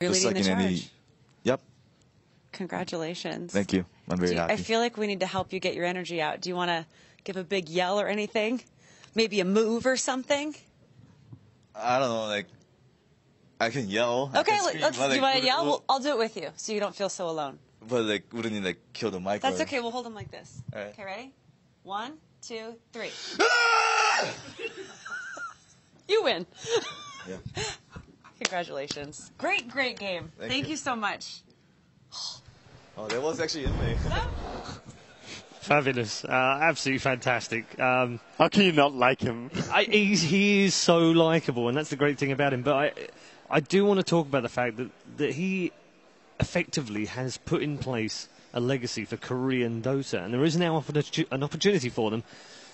You're Just leading like the in charge. any. Yep. Congratulations. Thank you. I'm very happy. I feel like we need to help you get your energy out. Do you want to give a big yell or anything? Maybe a move or something? I don't know, like, I can yell. I Okay, can scream, let's. but, Do you like, want to yell? I'll do it with you, so you don't feel so alone. But like, wouldn't you like kill the mic? That's or... okay. We'll hold them like this. All right. Okay, ready? 1, 2, 3. You win. Yeah. Congratulations. Great game. Thank you so much. Oh, that was actually in me. Fabulous. Absolutely fantastic. How can you not like him? He is so likeable, and that's the great thing about him. But I do want to talk about the fact that he effectively has put in place a legacy for Korean Dota, and there is now an opportunity for them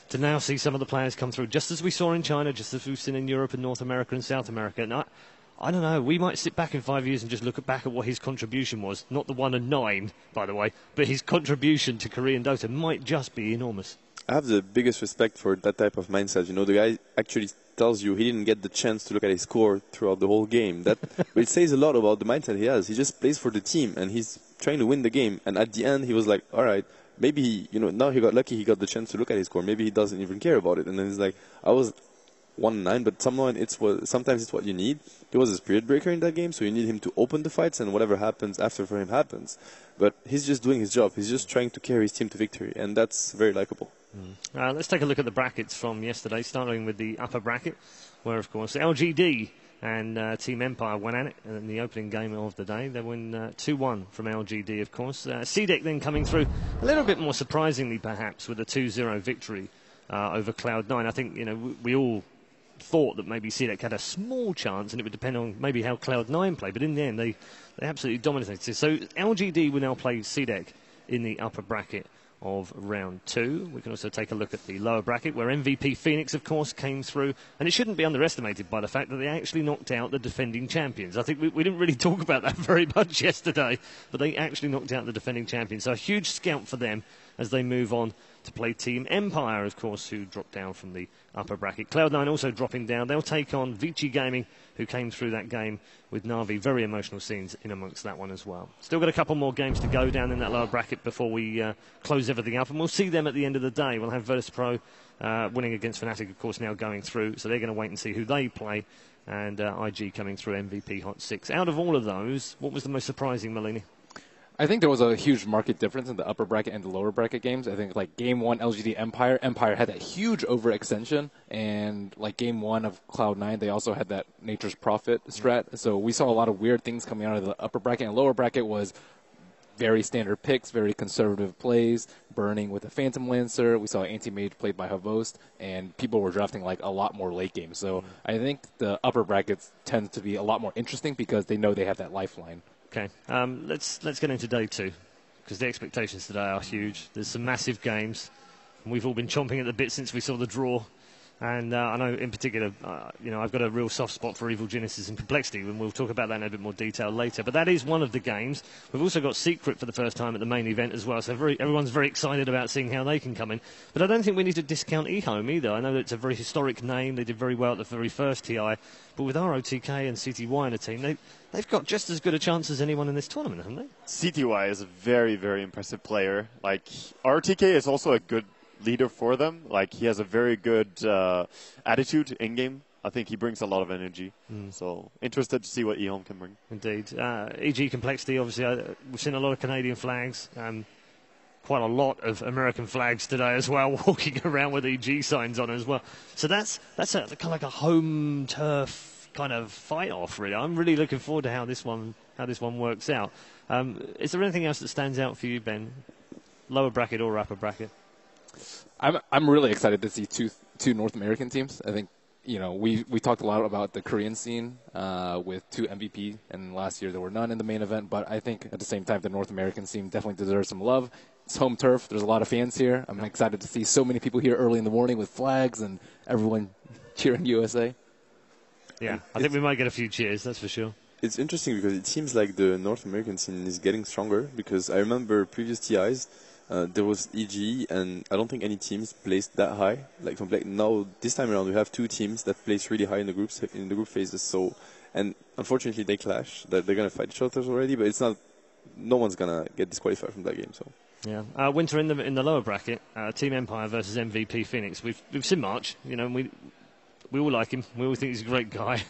to now see some of the players come through, just as we saw in China, just as we've seen in Europe and North America and South America. And I don't know, we might sit back in 5 years and just look back at what his contribution was, not the 1 and 9, by the way, but his contribution to Korean Dota might just be enormous. I have the biggest respect for that type of mindset. You know, the guy actually tells you he didn't get the chance to look at his score throughout the whole game. It says a lot about the mindset he has. He just plays for the team, and he's trying to win the game. And at the end, he was like, all right, maybe now he got lucky, he got the chance to look at his score. Maybe he doesn't even care about it. And then he's like, I was 1-9, but sometimes it's what you need. He was a spirit breaker in that game, so you need him to open the fights, and whatever happens after for him happens. But he's just doing his job. He's just trying to carry his team to victory, and that's very likable. Let's take a look at the brackets from yesterday, starting with the upper bracket, where, of course, LGD and Team Empire went at it in the opening game of the day. They win 2-1 from LGD, of course. CDEC then coming through a little bit more surprisingly, perhaps, with a 2-0 victory over Cloud9. I think, we all thought that maybe CDEC had a small chance, and it would depend on maybe how Cloud9 played, but in the end, they absolutely dominated. So LGD will now play CDEC in the upper bracket of round 2. We can also take a look at the lower bracket, where MVP Phoenix, of course, came through, and it shouldn't be underestimated by the fact that they actually knocked out the defending champions. I think we didn't really talk about that very much yesterday, but they actually knocked out the defending champions. So a huge scalp for them as they move on to play Team Empire, of course, who dropped down from the upper bracket. Cloud9 also dropping down. They'll take on Vici Gaming, who came through that game with Navi. Very emotional scenes in amongst that one as well. Still got a couple more games to go down in that lower bracket before we close everything up, and we'll see them at the end of the day. We'll have Virtus Pro winning against Fnatic, of course, now going through, so they're going to wait and see who they play, and IG coming through MVP Hot 6. Out of all of those, what was the most surprising, Malini? I think there was a huge market difference in the upper bracket and the lower bracket games. I think like game 1 LGD Empire had that huge overextension, and like game 1 of Cloud9 they also had that Nature's Prophet strat. So we saw a lot of weird things coming out of the upper bracket, and lower bracket was very standard picks, very conservative plays, burning with a Phantom Lancer. We saw Anti-Mage played by Havost, and people were drafting like a lot more late game. So I think the upper brackets tend to be a lot more interesting because they know they have that lifeline. Okay, let's get into day 2, because the expectations today are huge. There's some massive games, and we've all been chomping at the bit since we saw the draw. And I know in particular, I've got a real soft spot for Evil Genesis and Complexity, and we'll talk about that in a bit more detail later. But that is one of the games. We've also got Secret for the first time at the main event as well, so everyone's very excited about seeing how they can come in. But I don't think we need to discount eHome either. I know that it's a very historic name. They did very well at the very first TI. But with ROTK and CTY in a team, they've got just as good a chance as anyone in this tournament, haven't they? CTY is a very, very impressive player. Like, RTK is also a good leader for them. Like, he has a very good attitude in-game. I think he brings a lot of energy. So, interested to see what eHome can bring. Indeed. EG Complexity, obviously, we've seen a lot of Canadian flags. Quite a lot of American flags today as well, walking around with EG signs on as well. So that's kind of like a home turf kind of fight-off, really. I'm really looking forward to how this one works out. Is there anything else that stands out for you, Ben? Lower bracket or upper bracket? I'm really excited to see two North American teams. I think we talked a lot about the Korean scene with 2 MVP, and last year there were none in the main event. But I think at the same time the North American scene definitely deserves some love. It's home turf. There's a lot of fans here. I'm excited to see so many people here early in the morning with flags and everyone cheering USA. Yeah, I think we might get a few cheers, that's for sure. It's interesting because it seems like the North American scene is getting stronger, because I remember previous TIs, there was EG, and I don't think any teams placed that high. Now, this time around, we have 2 teams that place really high in the group phases. So, and unfortunately they clash. They're going to fight each other already, but it's not. No one's going to get disqualified from that game. So. Yeah, Winter in the lower bracket, Team Empire versus MVP Phoenix. We've seen March, you know, and we all like him. We all think he's a great guy,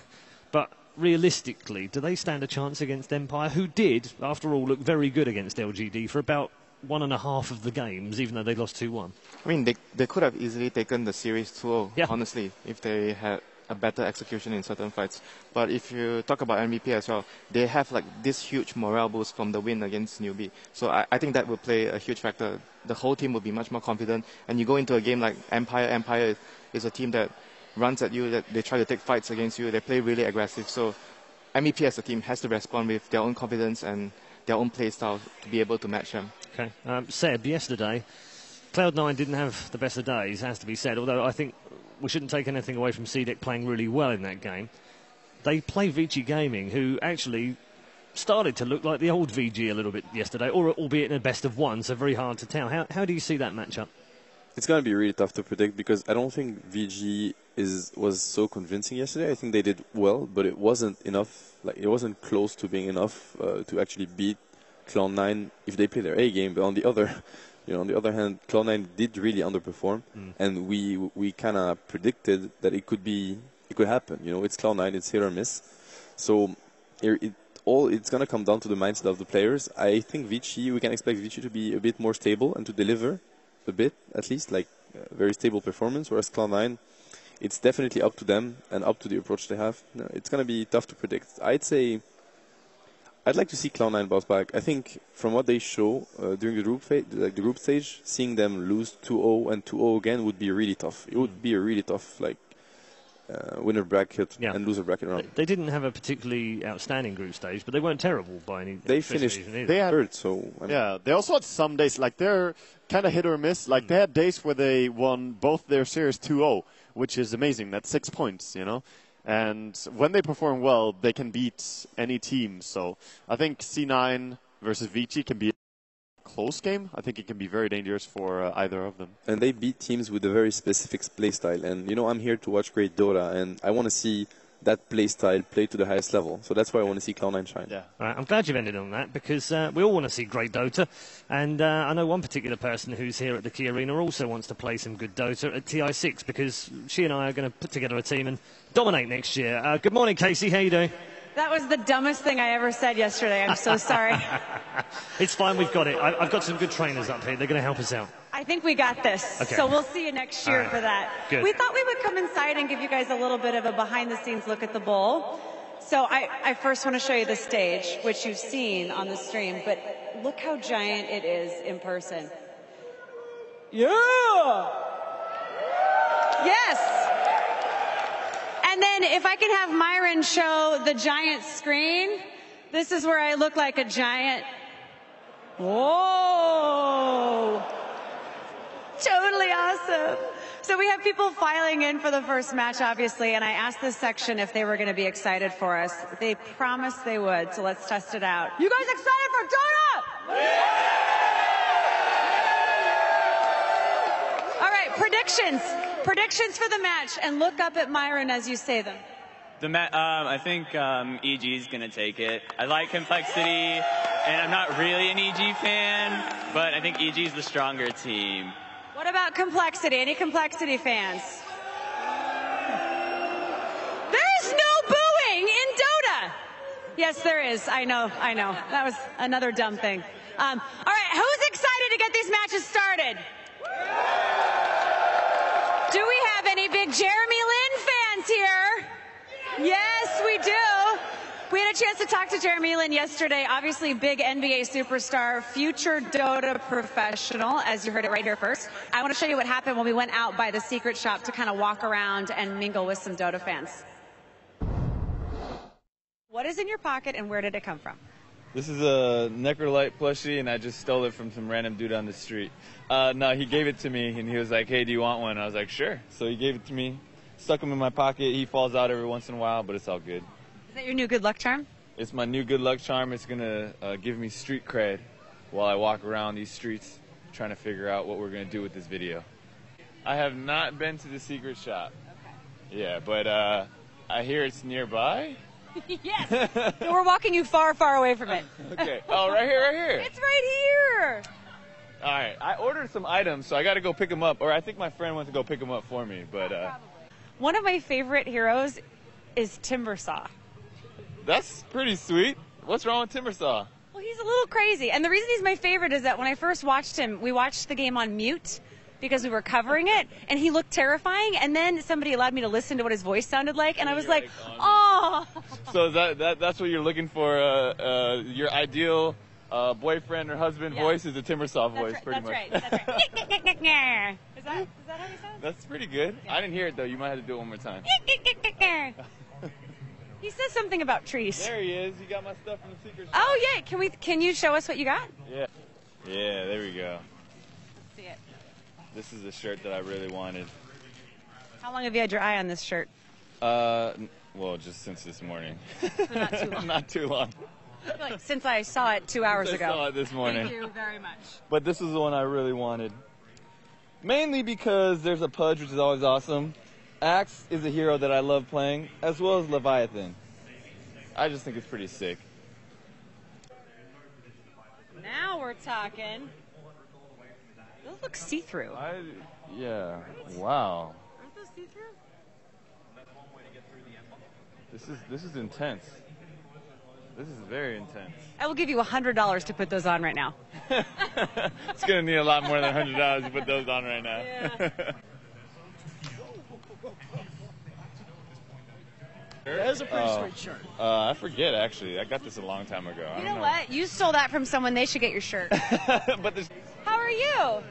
but realistically, do they stand a chance against Empire, who did, after all, look very good against LGD for about 1.5 of the games, even though they lost 2-1? I mean, they could have easily taken the series 2-0, yeah. honestly, if they had a better execution in certain fights. But if you talk about MVP as well, they have like this huge morale boost from the win against Newbie. So I think that will play a huge factor. The whole team will be much more confident. And you go into a game like Empire. Empire is a team that runs at you, that they try to take fights against you. They play really aggressive. So MVP as a team has to respond with their own confidence and their own play style to be able to match them. Okay. Seb, yesterday, Cloud9 didn't have the best of days, has to be said, although I think we shouldn't take anything away from CDEC playing really well in that game. They play Vici Gaming, who actually started to look like the old VG a little bit yesterday, or albeit in a best of one, so very hard to tell. How do you see that matchup? It's going to be really tough to predict because I don't think VG was so convincing yesterday. I think they did well, but it wasn't enough. Like it wasn't close to being enough to actually beat Cloud9 if they play their A game. But on the other hand, Cloud9 did really underperform, and we kind of predicted that it could happen. You know, it's Cloud9, it's hit or miss. So it's going to come down to the mindset of the players. I think we can expect Vici to be a bit more stable and to deliver a bit, at least, like very stable performance, whereas Cloud9, it's definitely up to them and up to the approach they have. No, it's going to be tough to predict. I'd like to see Cloud9 bounce back. I think from what they show during the group stage, seeing them lose 2-0 and 2-0 again would be really tough. It would be a really tough, winner bracket and loser bracket round. They didn't have a particularly outstanding group stage, but they weren't terrible by any. They finished third, so they also had some days like they're kind of hit or miss. Like they had days where they won both their series 2-0, which is amazing. That's 6 points, you know. And when they perform well, they can beat any team. So I think C9 versus Vici can be a close game. I think it can be very dangerous for either of them. And they beat teams with a very specific play style. And, you know, I'm here to watch great Dota, and I want to see that play style play to the highest level. So that's why I want to see Cloud9 shine. Yeah. All right, I'm glad you've ended on that because we all want to see great Dota. And I know one particular person who's here at the Key Arena also wants to play some good Dota at TI6 because she and I are going to put together a team and dominate next year. Good morning, Casey. How you doing? That was the dumbest thing I ever said yesterday. I'm so sorry. It's fine. We've got it. I've got some good trainers up here. They're going to help us out. I think we got this. Okay. So we'll see you next year for that. Good. We thought we would come inside and give you guys a little bit of a behind-the-scenes look at the bowl. So I first want to show you the stage, which you've seen on the stream, but look how giant it is in person. Yeah! Yes! And then if I can have Myron show the giant screen, this is where I look like a giant. Whoa! Totally awesome. So we have people filing in for the first match, obviously, and I asked this section if they were going to be excited for us. They promised they would, so let's test it out. You guys excited for Dota? All right, predictions. Predictions for the match, and look up at Myron as you say them. I think EG is going to take it. I like Complexity, and I'm not really an EG fan, but I think EG is the stronger team. What about Complexity? Any Complexity fans? There's no booing in Dota! Yes, there is. I know. That was another dumb thing. All right, who's excited to get these matches started? Do we have any big Jeremy Lin fans here? Yes, we do. We had a chance to talk to Jeremy Lin yesterday. Obviously, big NBA superstar, future Dota professional, as you heard it right here first. I want to show you what happened when we went out by the secret shop to kind of walk around and mingle with some Dota fans. What is in your pocket and where did it come from? This is a Necrolite plushie, and I just stole it from some random dude on the street. No, he gave it to me, and he was like, hey, do you want one? I was like, sure. So he gave it to me, stuck him in my pocket. He falls out every once in a while, but it's all good. Is that your new good luck charm? It's my new good luck charm. It's going to give me street cred while I walk around these streets trying to figure out what we're going to do with this video. I have not been to the secret shop. Okay. Yeah, but I hear it's nearby. Yes. So we're walking you far, far away from it. Okay. Oh, right here, right here. It's right here. All right. I ordered some items, so I got to go pick them up. Or I think my friend went to go pick them up for me. But one of my favorite heroes is Timbersaw. That's pretty sweet. What's wrong with Timbersaw? Well, he's a little crazy. And the reason he's my favorite is that when I first watched him, we watched the game on mute because we were covering it, and he looked terrifying. And then somebody allowed me to listen to what his voice sounded like, and I was like, oh. So that's what you're looking for, your ideal boyfriend or husband voice is a Timbersaw voice, pretty much. That's right. Is that how he sounds? That's pretty good. Yeah. I didn't hear it, though. You might have to do it one more time. He says something about trees. There he is. You got my stuff from the secret shop. Oh, yeah. Can you show us what you got? Yeah. Yeah, there we go. See it. This is a shirt that I really wanted. How long have you had your eye on this shirt? Well, just since this morning. So not too long. Not too long. I feel like since I saw it 2 hours ago. I saw it this morning. Thank you very much. But this is the one I really wanted. Mainly because there's a Pudge, which is always awesome. Axe is a hero that I love playing, as well as Leviathan. I just think it's pretty sick. Now we're talking. Those look see-through. Yeah. Wow. Aren't those see-through? This is intense. This is very intense. I will give you $100 to put those on right now. It's going to need a lot more than $100 to put those on right now. Yeah. That is a pretty sweet shirt. I forget, actually. I got this a long time ago. You know what? You stole that from someone. They should get your shirt. But How are you?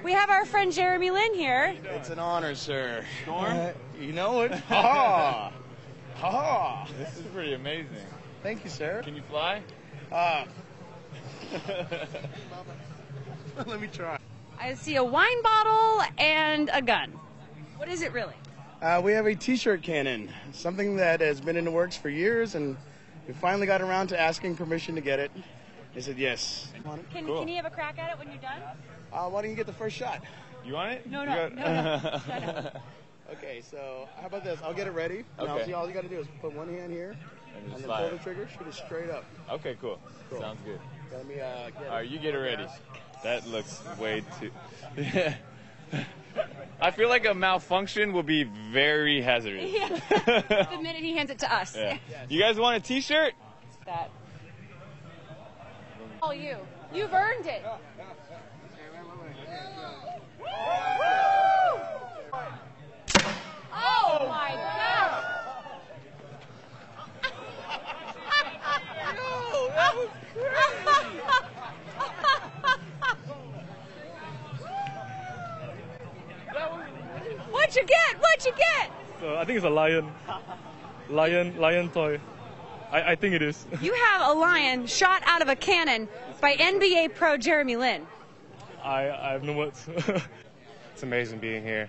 We have our friend Jeremy Lin here. It's an honor, sir. Storm? You know it. Ha ha. This is pretty amazing. Thank you, sir. Can you fly? Let me try. I see a wine bottle and a gun. What is it really? We have a T-shirt cannon, something that has been in the works for years, and we finally got around to asking permission to get it. They said yes. Can you have a crack at it when you're done? Why don't you get the first shot? You want it? No. Okay, so how about this? I'll get it ready. And Okay. all you got to do is put one hand here, And just then pull fire. the trigger, shoot it straight up. Okay, cool. Sounds good. Let me get All right, you get it ready. That looks way too... I feel like a malfunction will be very hazardous. Yeah. The minute he hands it to us. Yeah. You guys want a T-shirt? That. All you. You've earned it. Oh my God! No, that was crazy. What'd you get? What'd you get? So I think it's a lion. Lion toy. I think it is. You have a lion shot out of a cannon by NBA pro Jeremy Lin. I have no words. It's amazing being here.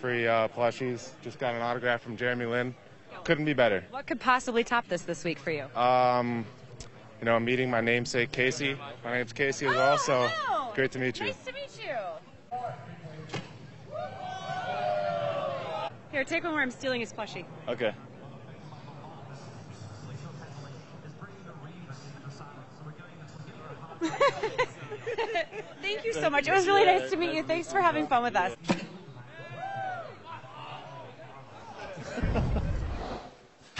Free plushies. Just got an autograph from Jeremy Lin. Couldn't be better. What could possibly top this week for you? I'm meeting my namesake Casey. My name's Casey as well, so hello. great to meet you. Nice to meet you. Here, take one where I'm stealing his plushie. Okay. Thank you so much. It was really nice to meet you. Thanks for having fun with us.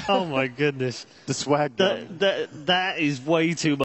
Oh my goodness. The swag. That is way too much.